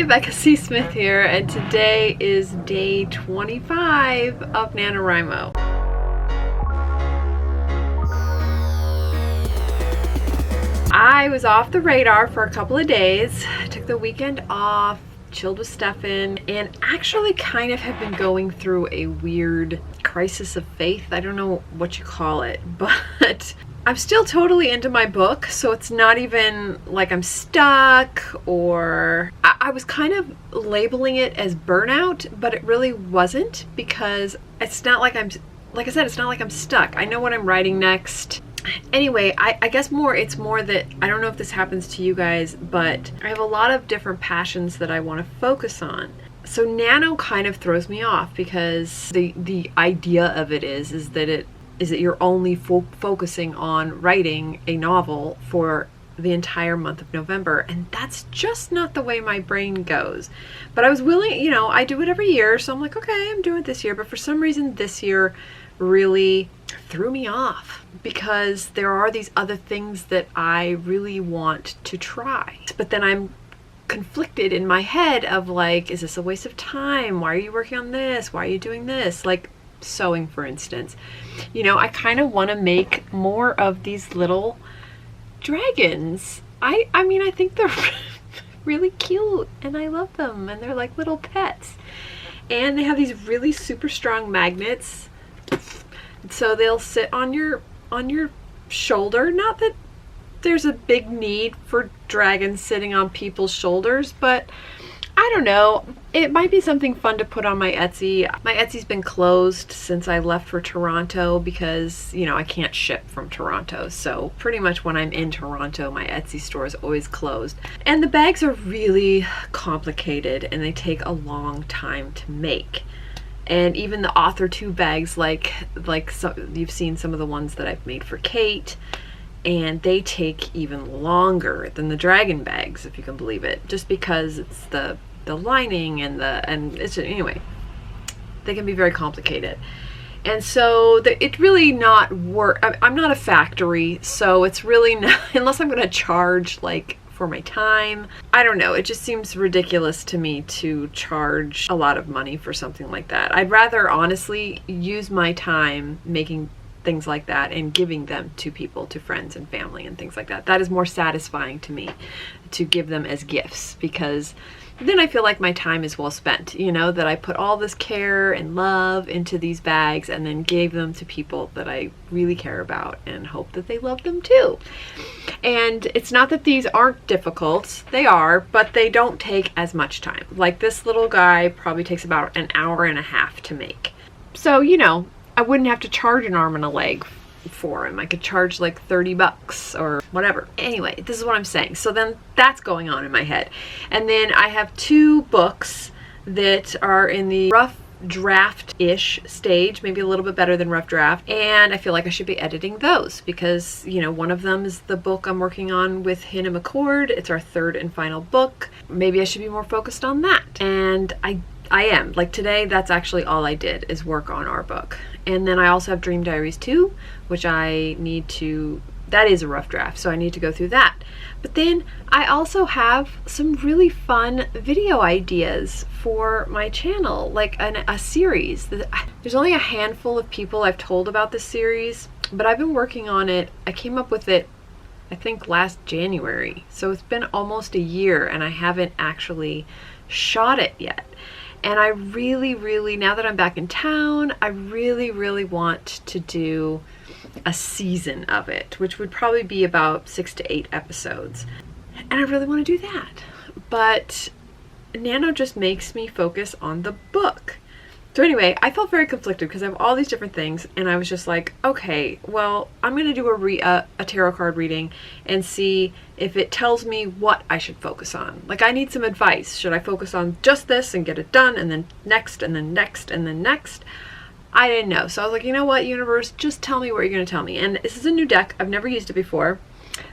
Hi, Becca C. Smith here, and today is day 25 of NaNoWRIMO. I was off the radar for a couple of days, took the weekend off, chilled with Stefan, and actually kind of have been going through a weird crisis of faith. I don't know what you call it, but I'm still totally into my book, so it's not even like I'm stuck, or I was kind of labeling it as burnout, but it really wasn't, because it's not like like I said, it's not like I'm stuck. I know what I'm writing next. Anyway, I guess it's more that I don't know if this happens to you guys, but I have a lot of different passions that I want to focus on. So nano kind of throws me off, because the idea of it is that you're only focusing on writing a novel for the entire month of November, and that's just not the way my brain goes. But I was willing, I do it every year, so I'm like, okay, I'm doing it this year, but for some reason this year really threw me off, because there are these other things that I really want to try. But then I'm conflicted in my head of like, is this a waste of time? Why are you working on this? Why are you doing this? Like sewing, for instance. I kind of want to make more of these little dragons. I mean, I think they're really cute and I love them, and they're like little pets. And they have these really super strong magnets. So they'll sit on your shoulder. Not that there's a big need for dragons sitting on people's shoulders, but I don't know. It might be something fun to put on my Etsy. My Etsy's been closed since I left for Toronto because, I can't ship from Toronto. So pretty much when I'm in Toronto, my Etsy store is always closed. And the bags are really complicated and they take a long time to make. And even the Author 2 bags, like you've seen some of the ones that I've made for Kate, and they take even longer than the dragon bags, if you can believe it, just because it's the lining and it's, anyway, they can be very complicated. And so it's really not work. I'm not a factory, so it's really not, unless I'm going to charge like for my time. I don't know, it just seems ridiculous to me to charge a lot of money for something like that. I'd rather honestly use my time making things like that and giving them to people, to friends and family and things like that. That is more satisfying to me, to give them as gifts, because then I feel like my time is well spent, that I put all this care and love into these bags and then gave them to people that I really care about and hope that they love them too. And it's not that these aren't difficult, they are, but they don't take as much time. Like this little guy probably takes about an hour and a half to make. So, I wouldn't have to charge an arm and a leg for him. I could charge like $30 or whatever. Anyway, this is what I'm saying. So then that's going on in my head. And then I have 2 books that are in the rough draft-ish stage, maybe a little bit better than rough draft, and I feel like I should be editing those because, one of them is the book I'm working on with Hannah McCord. It's our 3rd and final book. Maybe I should be more focused on that. And I am. Like today, that's actually all I did, is work on our book. And then I also have Dream Diaries 2, which I need to, that is a rough draft, so I need to go through that. But then I also have some really fun video ideas for my channel, like a series. There's only a handful of people I've told about this series, but I've been working on it. I came up with it, I think, last January. So it's been almost a year and I haven't actually shot it yet. And I really, really, now that I'm back in town, I really, really want to do a season of it, which would probably be about 6 to 8 episodes. And I really want to do that. But Nano just makes me focus on the book. So anyway, I felt very conflicted because I have all these different things, and I was just like, okay, well, I'm going to do a tarot card reading and see if it tells me what I should focus on. Like, I need some advice. Should I focus on just this and get it done, and then next, and then next, and then next? I didn't know. So I was like, you know what, universe, just tell me what you're going to tell me. And this is a new deck. I've never used it before.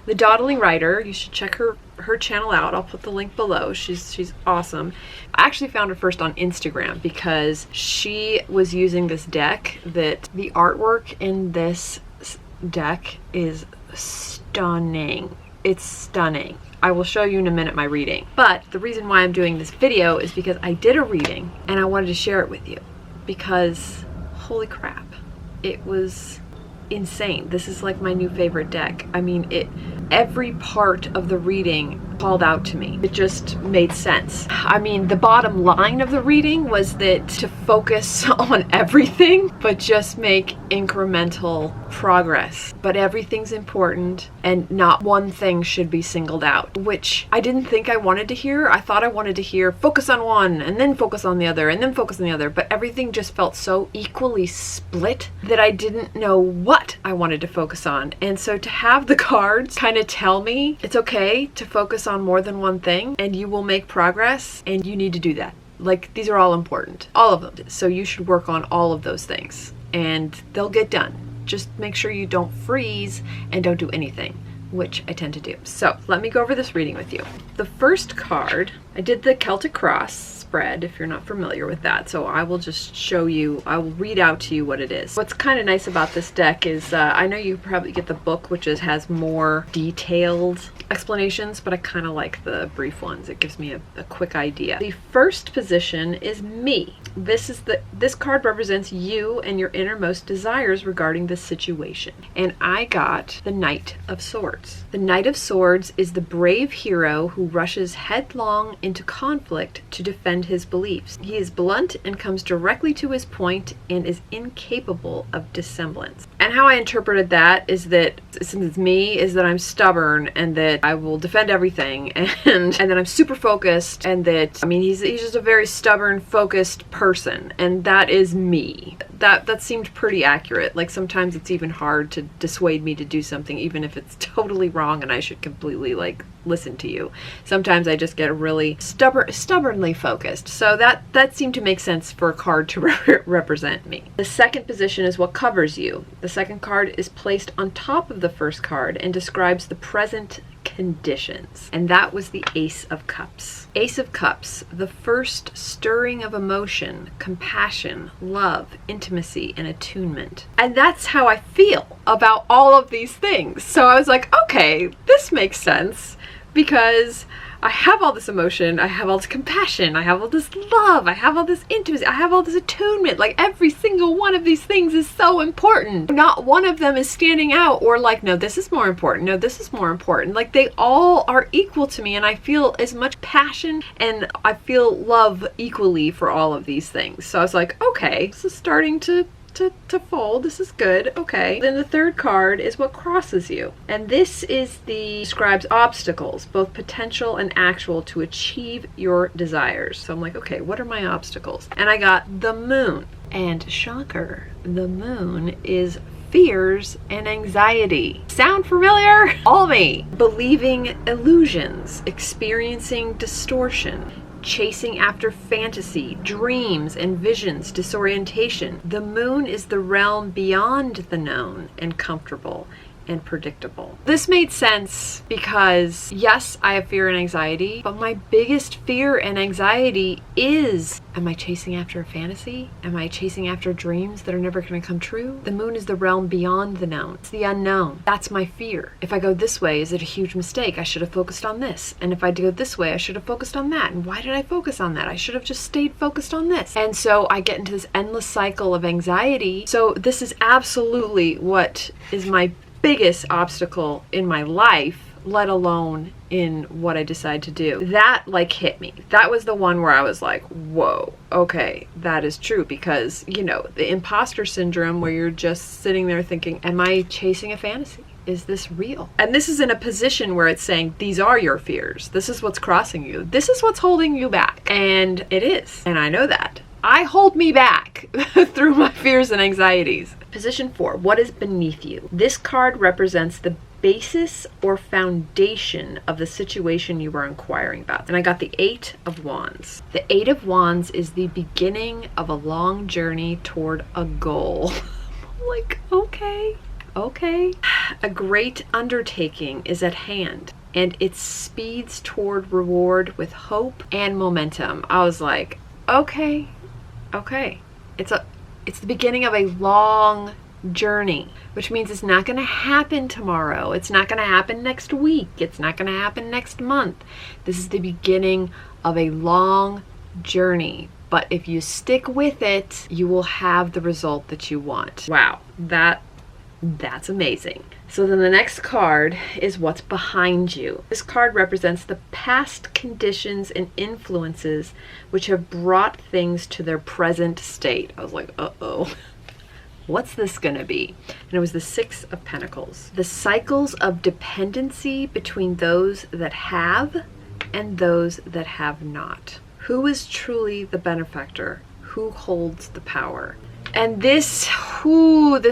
The Dawdling Writer, you should check her channel out. I'll put the link below. She's awesome. I actually found her first on Instagram because she was using this deck that the artwork in this deck is stunning. It's stunning. I will show you in a minute my reading. But the reason why I'm doing this video is because I did a reading and I wanted to share it with you because holy crap, it was insane. This is like my new favorite deck. I mean, every part of the reading called out to me. It just made sense. I mean, the bottom line of the reading was that to focus on everything, but just make incremental progress. But everything's important and not one thing should be singled out, which I didn't think I wanted to hear. I thought I wanted to hear focus on one and then focus on the other and then focus on the other, but everything just felt so equally split that I didn't know what I wanted to focus on. And so to have the cards kind of tell me it's okay to focus on more than one thing and you will make progress and you need to do that. Like, these are all important, all of them. So you should work on all of those things and they'll get done. Just make sure you don't freeze and don't do anything, which I tend to do. So let me go over this reading with you. The first card, I did the Celtic Cross spread if you're not familiar with that, so I will just show you, I will read out to you what it is. What's kind of nice about this deck is I know you probably get the book, which has more detailed explanations, but I kind of like the brief ones. It gives me a quick idea. The first position is me. This card represents you and your innermost desires regarding this situation. And I got the Knight of Swords. The Knight of Swords is the brave hero who rushes headlong into conflict to defend his beliefs. He is blunt and comes directly to his point and is incapable of dissemblance. And how I interpreted that is that, since it's me, is that I'm stubborn and that I will defend everything and that I'm super focused and that, I mean, he's just a very stubborn, focused person, and that is me. That seemed pretty accurate. Like, sometimes it's even hard to dissuade me to do something even if it's totally wrong and I should completely like listen to you. Sometimes I just get really stubbornly focused. So that seemed to make sense for a card to represent me. The second position is what covers you. The second card is placed on top of the first card and describes the present conditions, and that was the Ace of Cups. Ace of Cups, the first stirring of emotion, compassion, love, intimacy, and attunement. And that's how I feel about all of these things. So I was like, okay, this makes sense because I have all this emotion, I have all this compassion, I have all this love, I have all this intimacy, I have all this attunement. Like, every single one of these things is so important. Not one of them is standing out or like, no, this is more important, no, this is more important. Like, they all are equal to me and I feel as much passion and I feel love equally for all of these things. So I was like, okay, this is starting to fold. This is good. Okay. Then the third card is what crosses you. And this describes obstacles, both potential and actual, to achieve your desires. So I'm like, okay, what are my obstacles? And I got the Moon. And shocker, the Moon is fears and anxiety. Sound familiar? All me. Believing illusions, experiencing distortion, chasing after fantasy, dreams and visions, disorientation. The Moon is the realm beyond the known and comfortable and predictable. This made sense because, yes, I have fear and anxiety, but my biggest fear and anxiety is, am I chasing after a fantasy? Am I chasing after dreams that are never going to come true? The Moon is the realm beyond the known. It's the unknown. That's my fear. If I go this way, is it a huge mistake? I should have focused on this. And if I go this way, I should have focused on that. And why did I focus on that? I should have just stayed focused on this. And so I get into this endless cycle of anxiety. So this is absolutely what is my biggest obstacle in my life, let alone in what I decide to do. That like hit me. That was the one where I was like, whoa, okay, that is true. Because, you know, the imposter syndrome where you're just sitting there thinking, am I chasing a fantasy? Is this real? And this is in a position where it's saying, these are your fears. This is what's crossing you. This is what's holding you back. And it is. And I know that. I hold me back through my fears and anxieties. Position 4, what is beneath you? This card represents the basis or foundation of the situation you are inquiring about. And I got the 8 of Wands. The 8 of Wands is the beginning of a long journey toward a goal. Like, okay. A great undertaking is at hand, and it speeds toward reward with hope and momentum. I was like, okay. It's the beginning of a long journey, which means it's not going to happen tomorrow. It's not going to happen next week. It's not going to happen next month. This is the beginning of a long journey. But if you stick with it, you will have the result that you want. Wow, that's amazing. So then the next card is what's behind you. This card represents the past conditions and influences which have brought things to their present state. I was like, uh-oh. What's this gonna be? And it was the Six of Pentacles. The cycles of dependency between those that have and those that have not. Who is truly the benefactor? Who holds the power? And this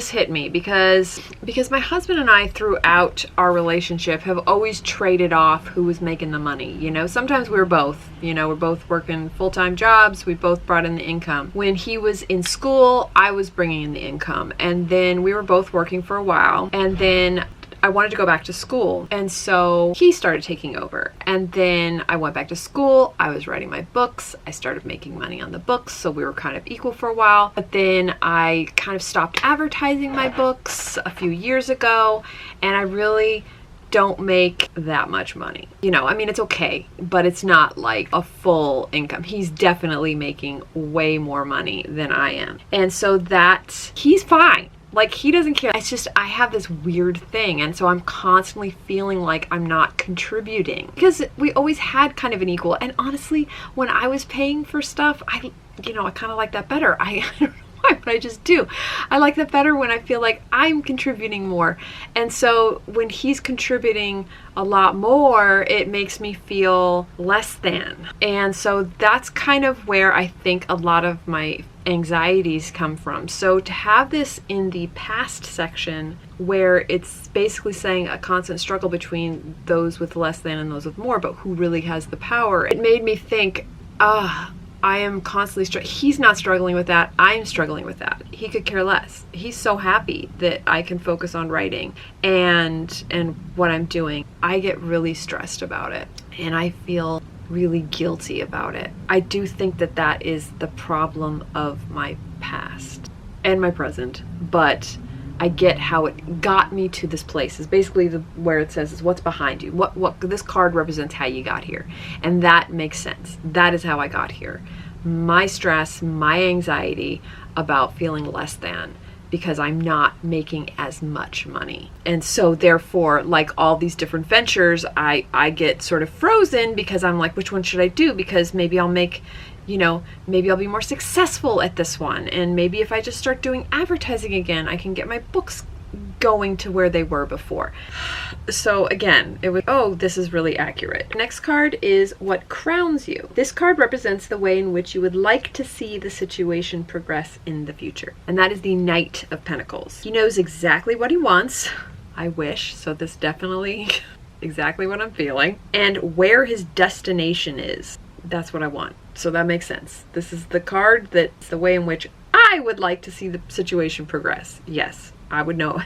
hit me because my husband and I throughout our relationship have always traded off who was making the money. You know, sometimes we're both, we're both working full-time jobs. We both brought in the income. When he was in school, I was bringing in the income. And then we were both working for a while. And then I wanted to go back to school, and so he started taking over. And then I went back to school. I was writing my books. I started making money on the books, so we were kind of equal for a while. But then I kind of stopped advertising my books a few years ago, and I really don't make that much money. I mean, it's okay, but it's not like a full income. He's definitely making way more money than I am. And so he's fine. Like, he doesn't care. It's just, I have this weird thing. And so I'm constantly feeling like I'm not contributing, because we always had kind of an equal. And honestly, when I was paying for stuff, I kind of like that better. I don't know why, but I just do. I like that better when I feel like I'm contributing more. And so when he's contributing a lot more, it makes me feel less than. And so that's kind of where I think a lot of my anxieties come from. So to have this in the past section, where it's basically saying a constant struggle between those with less than and those with more, but who really has the power, it made me think, I am constantly he's not struggling with that. I'm struggling with that. He could care less. He's so happy that I can focus on writing and what I'm doing. I get really stressed about it, and I feel really guilty about it. I do think that is the problem of my past and my present, but I get how it got me to this place. Is basically where it says is what's behind you. What this card represents how you got here, and that makes sense. That is how I got here. My stress, my anxiety about feeling less than, because I'm not making as much money. And so therefore, like all these different ventures, I get sort of frozen, because I'm like, which one should I do? Because maybe I'll make, maybe I'll be more successful at this one. And maybe if I just start doing advertising again, I can get my books going to where they were before. So again, it was, this is really accurate. Next card is what crowns you. This card represents the way in which you would like to see the situation progress in the future. And that is the Knight of Pentacles. He knows exactly what he wants. I wish. So this definitely exactly what I'm feeling. And where his destination is. That's what I want. So that makes sense. This is the card that's the way in which I would like to see the situation progress. Yes. I would know.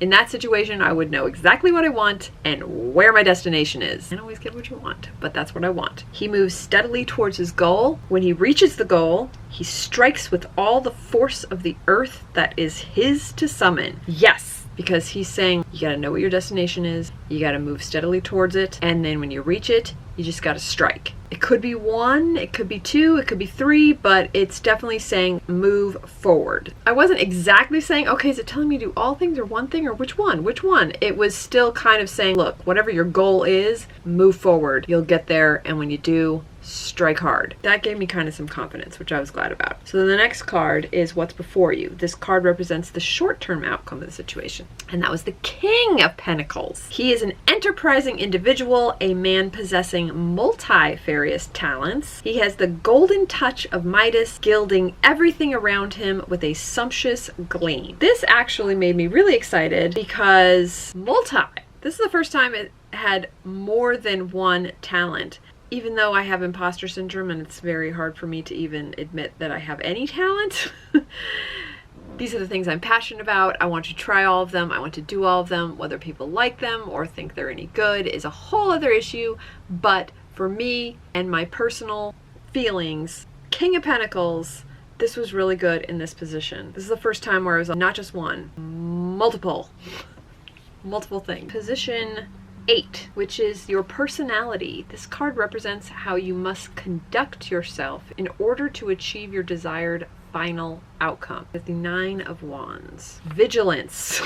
In that situation, I would know exactly what I want and where my destination is. You don't always get what you want, but that's what I want. He moves steadily towards his goal. When he reaches the goal, he strikes with all the force of the earth that is his to summon. Yes, because he's saying you gotta know what your destination is, you gotta move steadily towards it, and then when you reach it, you just gotta strike. It could be 1, it could be 2, it could be 3, but it's definitely saying move forward. I wasn't exactly saying, okay, is it telling me to do all things or one thing, or which one? Which one? It was still kind of saying, look, whatever your goal is, move forward. You'll get there, and when you do, strike hard. That gave me kind of some confidence, which I was glad about. So then the next card is what's before you. This card represents the short-term outcome of the situation, and that was the King of Pentacles. He is an enterprising individual, a man possessing multifarious talents. He has the golden touch of Midas, gilding everything around him with a sumptuous gleam. This actually made me really excited because this is the first time it had more than one talent. Even though I have imposter syndrome and it's very hard for me to even admit that I have any talent, these are the things I'm passionate about. I want to try all of them. I want to do all of them. Whether people like them or think they're any good is a whole other issue. But for me and my personal feelings, King of Pentacles This was really good in this position. This is the first time where I was not just one, multiple things. Position 8, which is your personality. This card represents how you must conduct yourself in order to achieve your desired final outcome. With the 9 of Wands. Vigilance.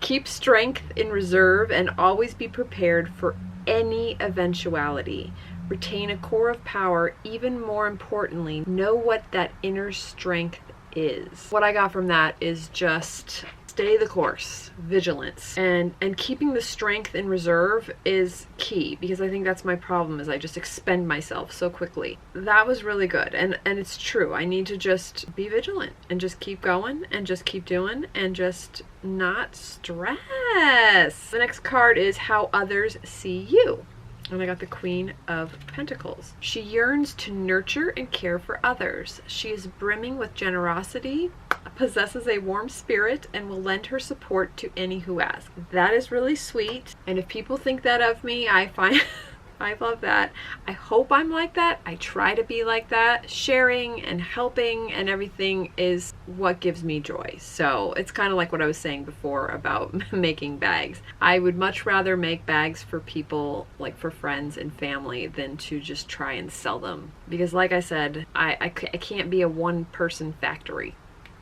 Keep strength in reserve and always be prepared for any eventuality. Retain a core of power. Even more importantly, know what that inner strength is. What I got from that is just stay the course, vigilance, and keeping the strength in reserve is key, because I think that's my problem, is I just expend myself so quickly. That was really good, and it's true. I need to just be vigilant and just keep going and just keep doing and just not stress. The next card is how others see you. And I got the Queen of Pentacles. She yearns to nurture and care for others. She is brimming with generosity, possesses a warm spirit, and will lend her support to any who ask. That is really sweet. And if people think that of me, I find I love that. I hope I'm like that. I try to be like that. Sharing and helping and everything is what gives me joy. So it's kind of like what I was saying before about making bags. I would much rather make bags for people, like for friends and family, than to just try and sell them. Because like I said, I can't be a one-person factory.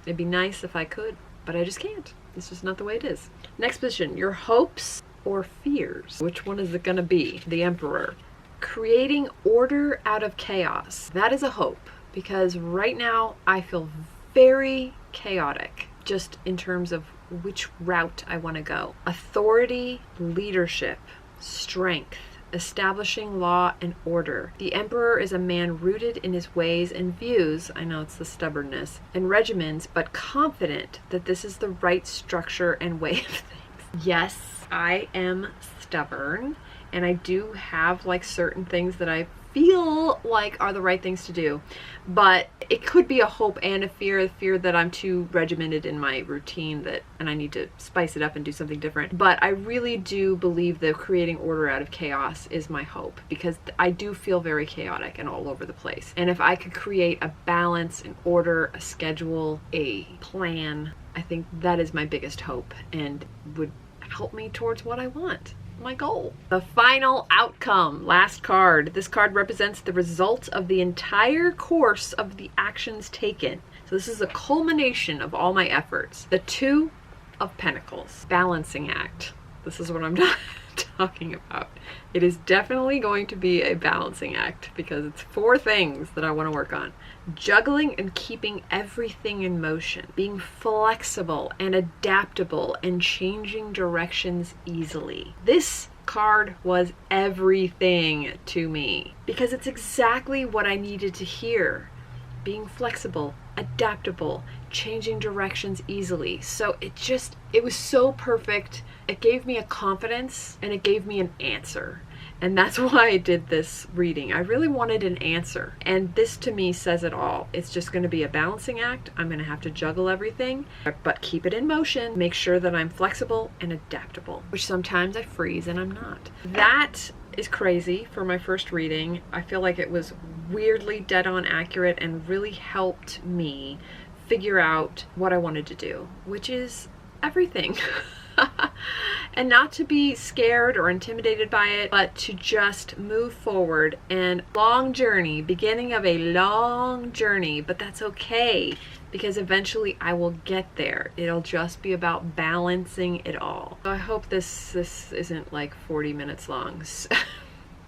It'd be nice if I could, but I just can't. It's just not the way it is. Next position, your hopes or fears. Which one is it going to be? The Emperor. Creating order out of chaos. That is a hope, because right now I feel very chaotic, just in terms of which route I want to go. Authority, leadership, strength, establishing law and order. The Emperor is a man rooted in his ways and views, I know it's the stubbornness, and regimens, but confident that this is the right structure and way of things. Yes, I am stubborn, and I do have like certain things that I feel like are the right things to do, but it could be a hope and a fear that I'm too regimented in my routine, and I need to spice it up and do something different. But I really do believe that creating order out of chaos is my hope, because I do feel very chaotic and all over the place. And if I could create a balance, an order, a schedule, a plan, I think that is my biggest hope and would help me towards what I want. My goal. The final outcome. Last card. This card represents the result of the entire course of the actions taken. So this is a culmination of all my efforts. The 2 of Pentacles. Balancing act. This is what I'm talking about. It is definitely going to be a balancing act, because it's 4 things that I want to work on. Juggling and keeping everything in motion. Being flexible and adaptable and changing directions easily. This card was everything to me, because it's exactly what I needed to hear. Being flexible, adaptable, changing directions easily. So it was so perfect. It gave me a confidence and it gave me an answer. And that's why I did this reading. I really wanted an answer. And this to me says it all. It's just going to be a balancing act. I'm going to have to juggle everything, but keep it in motion. Make sure that I'm flexible and adaptable, which sometimes I freeze and I'm not. That is crazy for my first reading. I feel like it was weirdly dead on accurate and really helped me figure out what I wanted to do, which is everything. And not to be scared or intimidated by it, but to just move forward. And long journey, beginning of a long journey, but that's okay, because eventually I will get there. It'll just be about balancing it all. So I hope this isn't like 40 minutes long.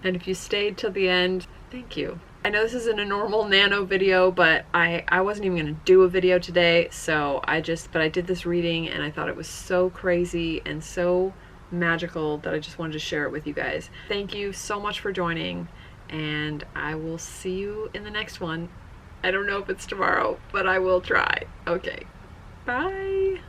And if you stayed till the end, thank you. I know this isn't a normal nano video, but I wasn't even going to do a video today, so I did this reading and I thought it was so crazy and so magical that I just wanted to share it with you guys. Thank you so much for joining, and I will see you in the next one. I don't know if it's tomorrow, but I will try. Okay, bye.